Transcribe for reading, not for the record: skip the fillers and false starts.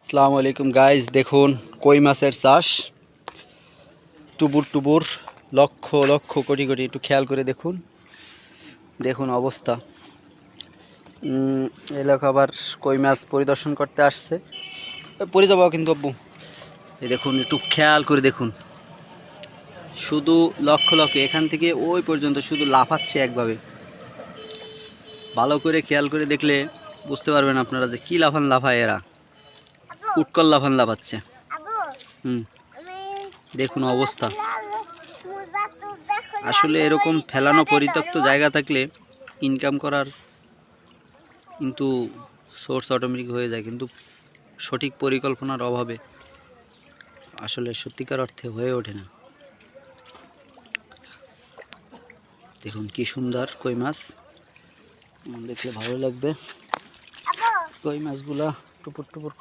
আসসালামু আলাইকুম গাইজ, দেখুন কই মাছের চাষ। টুবুর টুবুর, লক্ষ লক্ষ কোটি কোটি, একটু খেয়াল করে দেখুন। দেখুন অবস্থা। এই লোক আবার কই মাছ পরিদর্শন করতে আসছে। পরে যাবো কিন্তু আব্বু। এই দেখুন, একটু খেয়াল করে দেখুন, শুধু লক্ষ লক্ষ এখান থেকে ওই পর্যন্ত শুধু লাফাচ্ছে একভাবে। ভালো করে খেয়াল করে দেখলে বুঝতে পারবেন আপনারা যে কি লাফান লাফায় এরা। উৎকল লাফান লাফাচ্ছে। দেখুন অবস্থা। আসলে এরকম ফেলানো পরিত্যক্ত জায়গা থাকলে ইনকাম করার কিন্তু সোর্স অটোমেটিক হয়ে যায়, কিন্তু সঠিক পরিকল্পনার অভাবে আসলে সত্যিকার অর্থে হয়ে ওঠে না। দেখুন কি সুন্দর কই মাছ, দেখলে ভালো লাগবে। কই মাছগুলা টুপুর টুপুর